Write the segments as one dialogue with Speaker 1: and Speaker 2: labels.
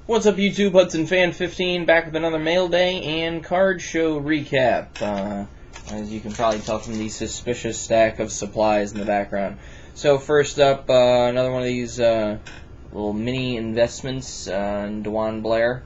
Speaker 1: What's up, YouTube? Hudsonfan15 back with another mail day and card show recap. As you can probably tell from the suspicious stack of supplies in the background. So first up, another one of these little mini investments in Dewan Blair.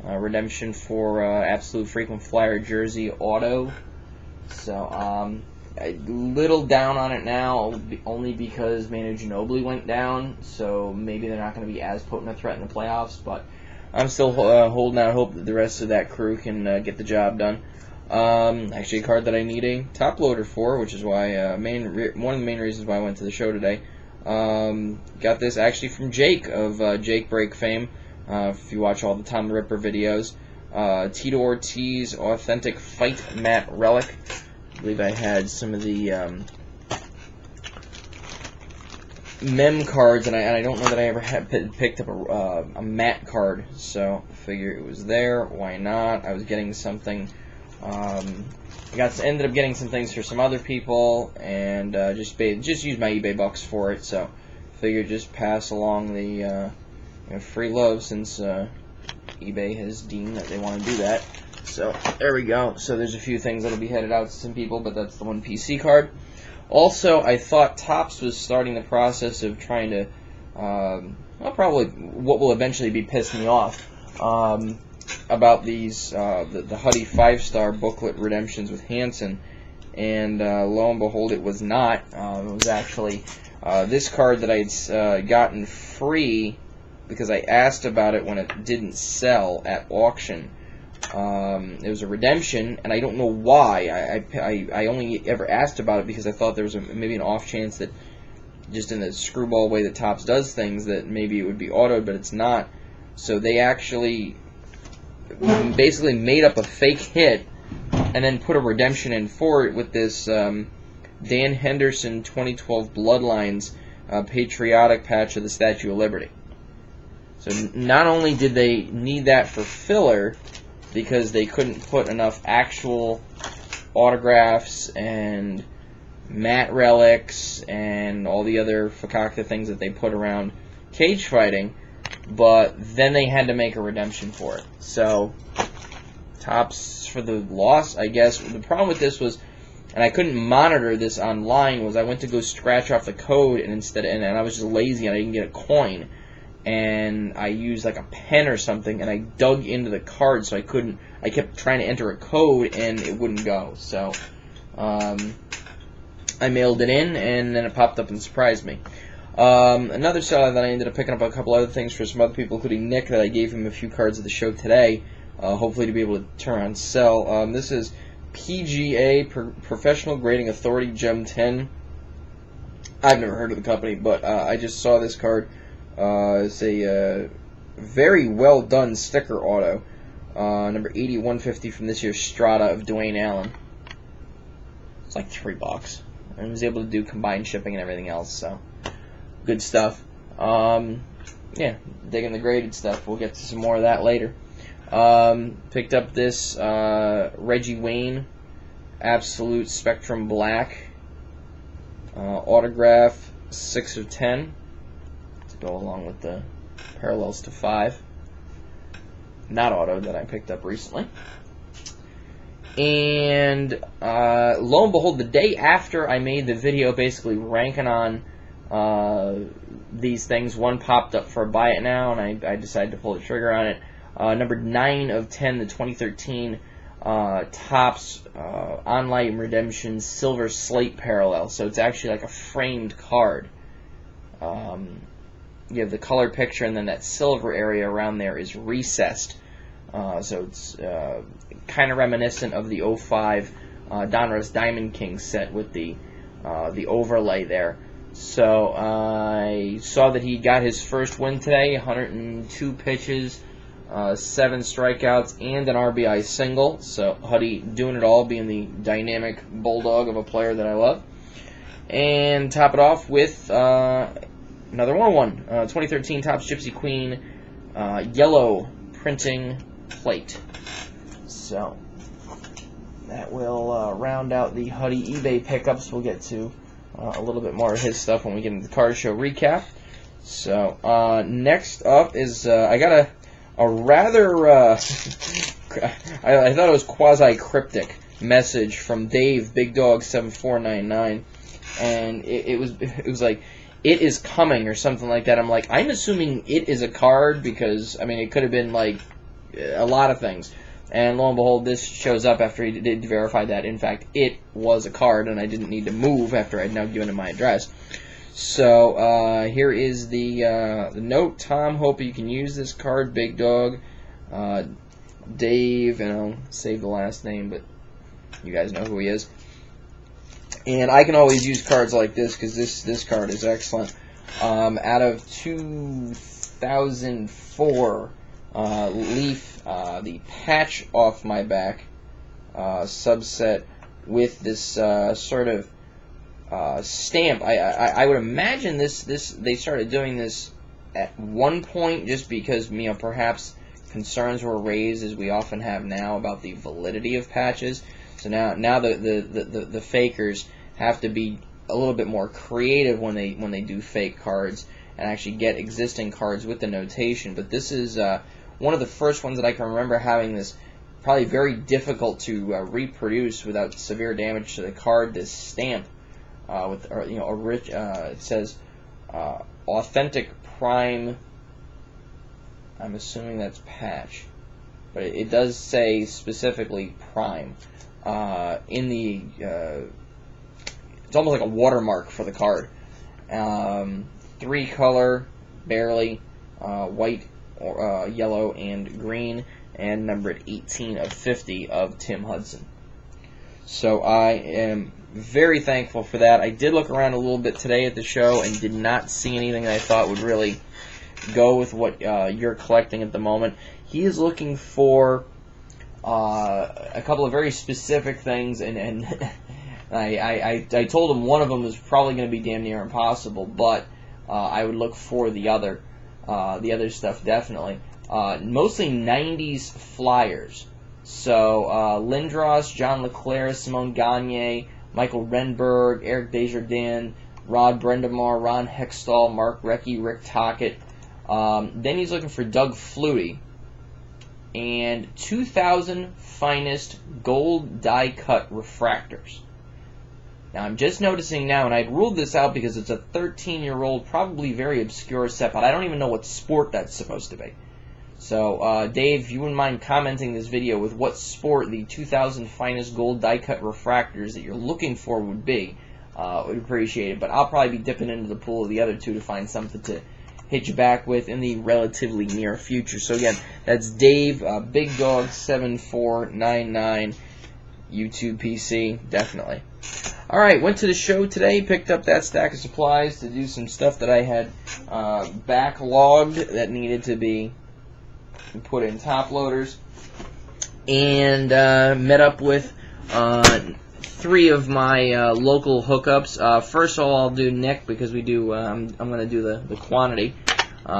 Speaker 1: Redemption for Absolute Frequent Flyer Jersey Auto. So a little down on it now, only because Manu Ginobili went down, so maybe they're not going to be as potent a threat in the playoffs, but I'm still holding out hope that the rest of that crew can get the job done. Actually, a card that I need a top loader for, which is why one of the main reasons why I went to the show today. Got this actually from Jake of Jake Break fame. If you watch all the Tom the Ripper videos, Tito Ortiz Authentic Fight Matte Relic. I believe I had some of the mem cards, and I don't know that I ever had picked up a matte card, so I figure it was there. Why not? I was getting something. Ended up getting some things for some other people, and just used my eBay bucks for it. So figured just pass along the free love, since eBay has deemed that they want to do that. So there we go. So there's a few things that'll be headed out to some people, but that's the one PC card. Also, I thought Topps was starting the process of trying to, well, probably what will eventually be pissed me off, about these the Huddy 5-star booklet redemptions with Hansen, and lo and behold, it was not. It was actually this card that I'd gotten free because I asked about it when it didn't sell at auction. It was a redemption, and I don't know why. I only ever asked about it because I thought there was maybe an off chance that, just in the screwball way that Topps does things, that maybe it would be autoed, but it's not. So they actually basically made up a fake hit and then put a redemption in for it with this Dan Henderson 2012 Bloodlines patriotic patch of the Statue of Liberty. So not only did they need that for filler, because they couldn't put enough actual autographs and matte relics and all the other fakakta things that they put around cage fighting, but then they had to make a redemption for it. So Topps for the loss, I guess. The problem with this was, and I couldn't monitor this online, was I went to go scratch off the code, and and I was just lazy and I didn't get a coin. And I used like a pen or something, and I dug into the card, so I kept trying to enter a code, and it wouldn't go. So I mailed it in, and then it popped up and surprised me. Another seller that I ended up picking up a couple other things for some other people, including Nick, that I gave him a few cards at the show today, hopefully to be able to turn around and sell. This is PGA, Professional Grading Authority Gem 10. I've never heard of the company, but I just saw this card. It's a very well done sticker auto, number 8150 from this year's Strata of Dwayne Allen. It's like $3, and I was able to do combined shipping and everything else, so good stuff. Yeah, digging the graded stuff. We'll get to some more of that later. Picked up this Reggie Wayne Absolute Spectrum Black autograph, 6 of 10. Go along with the parallels to 5, not auto, that I picked up recently. And lo and behold, the day after I made the video basically ranking on these things, one popped up for a buy it now, and I decided to pull the trigger on it. Number 9 of 10, the 2013 Topps Online Redemption Silver Slate Parallel. So it's actually like a framed card. You have the color picture, and then that silver area around there is recessed. So it's kind of reminiscent of the 05 Donruss Diamond King set with the overlay there. So I saw that he got his first win today, 102 pitches, 7 strikeouts, and an RBI single. So Huddy doing it all, being the dynamic bulldog of a player that I love. And top it off with another 101, 2013 Topps Gypsy Queen yellow printing plate. So that will round out the Huddy eBay pickups. We'll get to a little bit more of his stuff when we get into the card show recap. So next up is I got a rather, I thought it was quasi-cryptic message from Dave, Bigdog7499, and it was like, "It is coming," or something like that. I'm like, I'm assuming it is a card, because, I mean, it could have been, like, a lot of things. And lo and behold, this shows up after he did verify that, in fact, it was a card, and I didn't need to move after I'd now given him my address. So, here is the note. Tom, hope you can use this card, Big Dog. Dave, and I'll save the last name, but you guys know who he is. And I can always use cards like this, because this card is excellent. Out of 2004, Leaf, the Patch Off My Back subset with this sort of stamp. I would imagine this they started doing this at one point just because, you know, perhaps concerns were raised, as we often have now, about the validity of patches. So now the fakers have to be a little bit more creative when they do fake cards and actually get existing cards with the notation. But this is one of the first ones that I can remember having this probably very difficult to reproduce without severe damage to the card. This stamp with it says authentic prime. I'm assuming that's patch, but it does say specifically prime in the. It's almost like a watermark for the card. 3 color, barely, white, yellow, and green, and numbered 18 of 50 of Tim Hudson. So I am very thankful for that. I did look around a little bit today at the show and did not see anything that I thought would really go with what you're collecting at the moment. He is looking for a couple of very specific things, and I told him one of them is probably going to be damn near impossible, but I would look for the other stuff definitely. Mostly 90s flyers. So Lindros, John Leclerc, Simone Gagne, Michael Renberg, Eric Desjardins, Rod Brendamar, Ron Hextall, Mark Recchi, Rick Tocchet. Then he's looking for Doug Flutie. And 2,000 finest gold die-cut refractors. Now, I'm just noticing now, and I'd ruled this out because it's a 13-year-old, probably very obscure set, but I don't even know what sport that's supposed to be. So, Dave, if you wouldn't mind commenting this video with what sport the 2,000 finest gold die-cut refractors that you're looking for would be, would appreciate it. But I'll probably be dipping into the pool of the other two to find something to hit you back with in the relatively near future. So, again, that's Dave, Bigdog7499, YouTube PC, definitely. Alright, went to the show today, picked up that stack of supplies to do some stuff that I had backlogged that needed to be put in top loaders, and met up with 3 of my local hookups. First of all, I'll do Nick, because we do. I'm going to do the quantity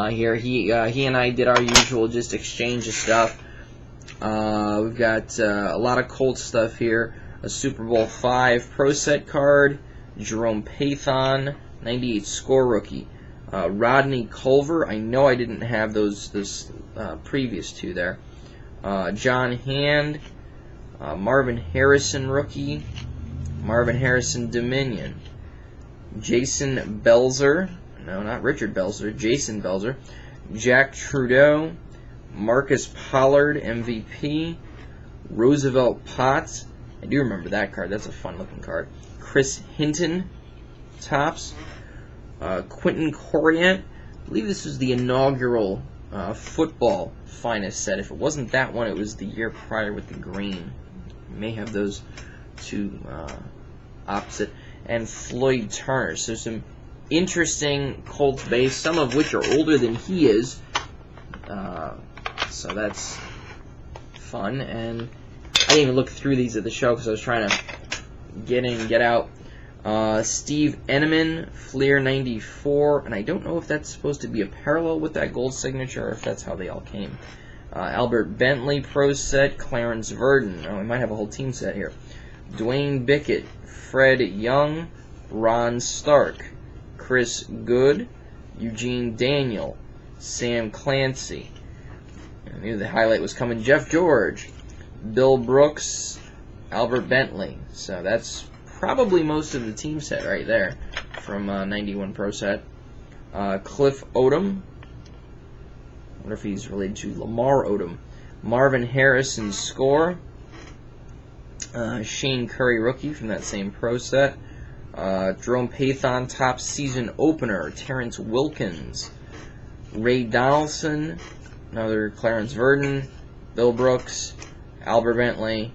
Speaker 1: here. He and I did our usual just exchange of stuff. We've got a lot of Colts stuff here. A Super Bowl V Pro Set card, Jerome Pathon, 98 score rookie, Rodney Culver. I know I didn't have those previous 2 there. John Hand, Marvin Harrison rookie, Marvin Harrison Dominion, Jason Belzer, no, not Richard Belzer, Jason Belzer, Jack Trudeau, Marcus Pollard MVP, Roosevelt Potts. I do remember that card. That's a fun-looking card. Chris Hinton, tops. Quentin Coriat. I believe this was the inaugural football finest set. If it wasn't that one, it was the year prior with the green. You may have those 2 opposite. And Floyd Turner. So some interesting Colts base, some of which are older than he is. So that's fun. And I didn't even look through these at the show because I was trying to get in, get out. Steve Eneman, Fleer 94, and I don't know if that's supposed to be a parallel with that gold signature or if that's how they all came. Albert Bentley Pro Set, Clarence Verdon. Oh, we might have a whole team set here. Dwayne Bickett, Fred Young, Ron Stark, Chris Good, Eugene Daniel, Sam Clancy, I knew the highlight was coming. Jeff George, Bill Brooks, Albert Bentley. So that's probably most of the team set right there from 91 Pro Set. Cliff Odom. I wonder if he's related to Lamar Odom. Marvin Harrison score. Shane Curry rookie from that same Pro Set. Jerome Pathon top season opener. Terrence Wilkins. Ray Donaldson. Another Clarence Verdon. Bill Brooks. Albert Bentley.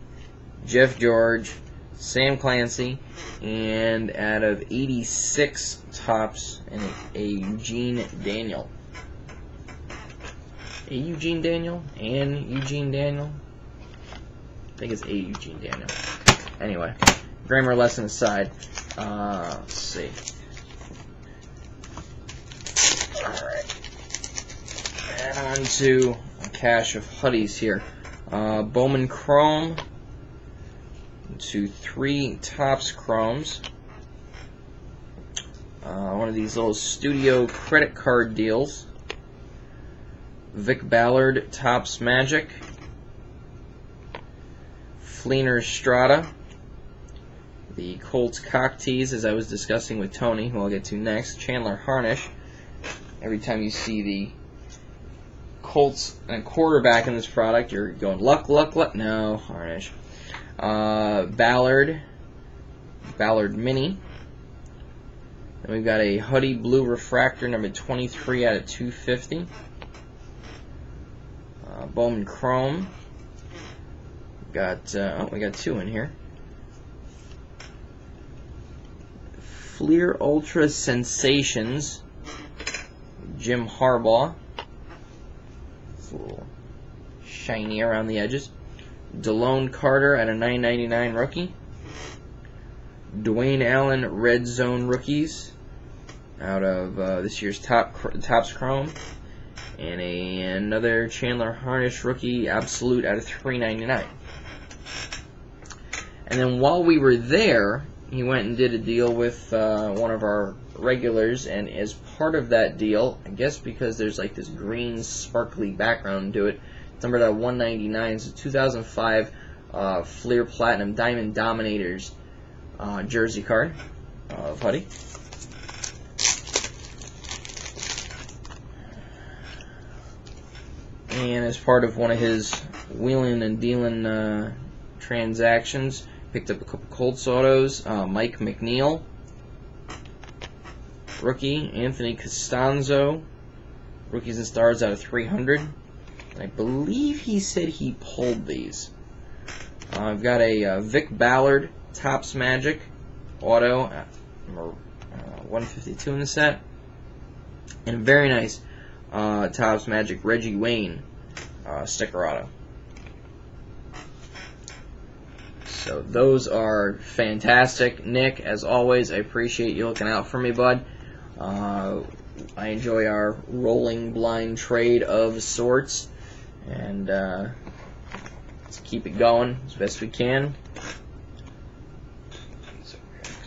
Speaker 1: Jeff George. Sam Clancy. And out of 86 tops, and a Eugene Daniel. A Eugene Daniel? And Eugene Daniel? I think it's a Eugene Daniel. Anyway, grammar lesson aside, let's see. Alright. And on to a cache of Huddies here. Bowman Chrome. To 3 Topps Chromes. One of these little studio credit card deals. Vic Ballard Topps Magic. Fleener Strata. The Colts Cock Tees, as I was discussing with Tony, who I'll get to next. Chandler Harnish. Every time you see the Colts and quarterback in this product, you're going luck, luck, luck. No, Harnish. Ballard Mini. Then we've got a Huddy Blue Refractor, number 23 out of 250. Bowman Chrome. We got 2 in here. Fleer Ultra Sensations. Jim Harbaugh. It's a little shiny around the edges. Delone Carter at a $9.99 rookie. Dwayne Allen Red Zone rookies out of this year's Topps Chrome. And another Chandler Harnish rookie absolute out of $3.99. And then while we were there, he went and did a deal with one of our regulars, and as part of that deal, I guess because there's like this green sparkly background to it, it's numbered at 199. It's a 2005 Fleer Platinum Diamond Dominators jersey card of Huddy. And as part of one of his wheeling and dealing transactions, picked up a couple Colts autos. Mike McNeil, rookie. Anthony Costanzo, rookies and stars out of 300. I believe he said he pulled these. I've got a Vic Ballard Topps Magic auto, number 152 in the set, and a very nice Topps Magic Reggie Wayne sticker auto. So those are fantastic. Nick, as always, I appreciate you looking out for me, bud. I enjoy our rolling blind trade of sorts, and let's keep it going as best we can.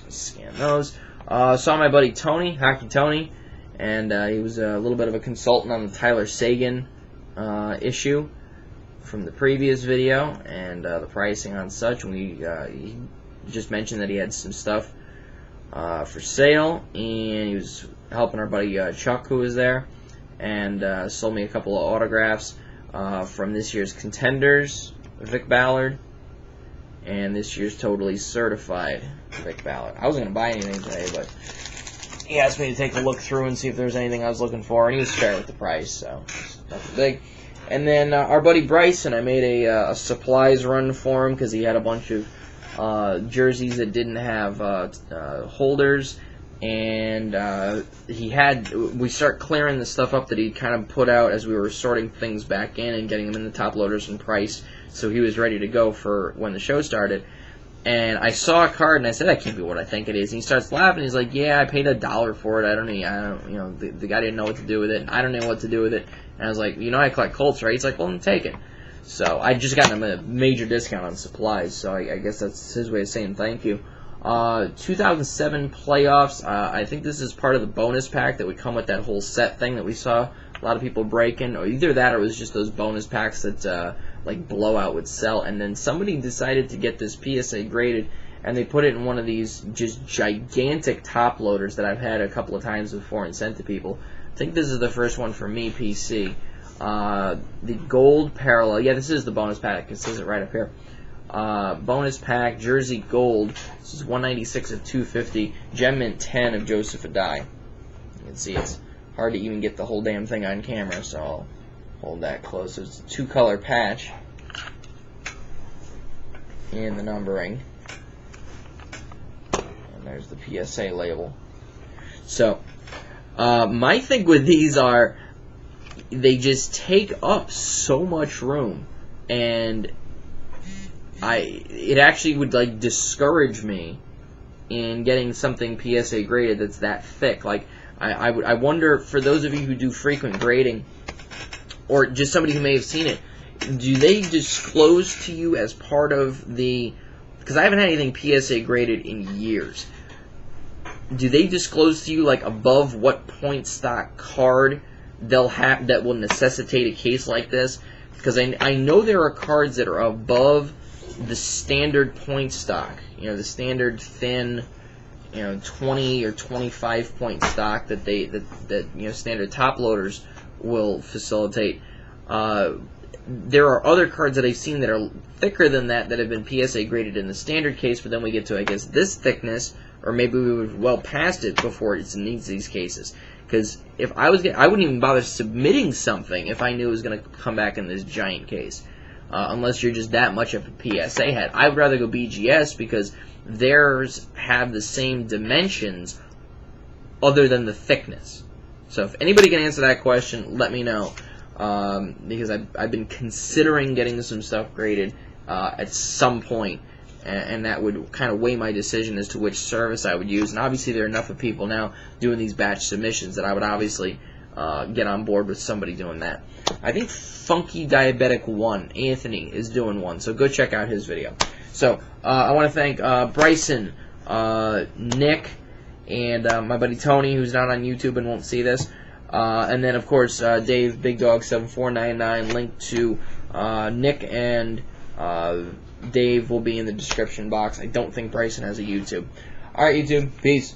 Speaker 1: Scan those. Saw my buddy Tony, Hockey Tony, and he was a little bit of a consultant on the Tyler Sagan issue from the previous video, and the pricing on such. He just mentioned that he had some stuff for sale, and he was helping our buddy Chuck, who was there, and sold me a couple of autographs from this year's Contenders, Vic Ballard, and this year's Totally Certified Vic Ballard. I wasn't going to buy anything today, but he asked me to take a look through and see if there was anything I was looking for, and he was fair with the price, so nothing big. And then our buddy Bryson, I made a supplies run for him because he had a bunch of jerseys that didn't have holders, and we start clearing the stuff up that he kind of put out as we were sorting things back in and getting them in the top loaders and price, so he was ready to go for when the show started. And I saw a card and I said, that can't be what I think it is. And he starts laughing. He's like, yeah, I paid $1 for it. I don't know, the guy didn't know what to do with it, and I don't know what to do with it. And I was like, I collect Colts, right? He's like, well, then take it. So I just got him a major discount on supplies, so I guess that's his way of saying thank you. 2007 playoffs. I think this is part of the bonus pack that would come with that whole set thing that we saw a lot of people breaking, or either that or it was just those bonus packs that like Blowout would sell. And then somebody decided to get this PSA graded, and they put it in one of these just gigantic top loaders that I've had a couple of times before and sent to people. I think this is the first one for me, PC. The gold parallel, yeah, this is the bonus pack. It says it right up here. Bonus pack, Jersey Gold. This is 196 of 250. Gem Mint 10 of Joseph Adai. You can see it's hard to even get the whole damn thing on camera, so I'll hold that close. So it's a 2-color patch. And the numbering. And there's the PSA label. So, my thing with these are, they just take up so much room, and it actually would like discourage me in getting something PSA graded that's that thick. Like I wonder, for those of you who do frequent grading, or just somebody who may have seen it, do they disclose to you as part of the, because I haven't had anything PSA graded in years, do they disclose to you like above what point stock card they'll have that will necessitate a case like this? Because I know there are cards that are above the standard point stock, the standard thin, 20 or 25 point stock that standard top loaders will facilitate. There are other cards that I've seen that are thicker than that have been PSA graded in the standard case, but then we get to, I guess, this thickness, or maybe we would well past it before it needs these cases. Because if I wouldn't even bother submitting something if I knew it was going to come back in this giant case. Unless you're just that much of a PSA head. I would rather go BGS because theirs have the same dimensions other than the thickness. So if anybody can answer that question, let me know. Because I've been considering getting some stuff graded at some point, and that would kind of weigh my decision as to which service I would use. And obviously there are enough of people now doing these batch submissions that I would obviously get on board with somebody doing that. I think Funky Diabetic 1, Anthony, is doing one, so go check out his video. So I want to thank Bryson, Nick, and my buddy Tony, who's not on YouTube and won't see this. And then, of course, Dave, Bigdog7499. Link to Nick and Dave will be in the description box. I don't think Bryson has a YouTube. Alright, YouTube. Peace.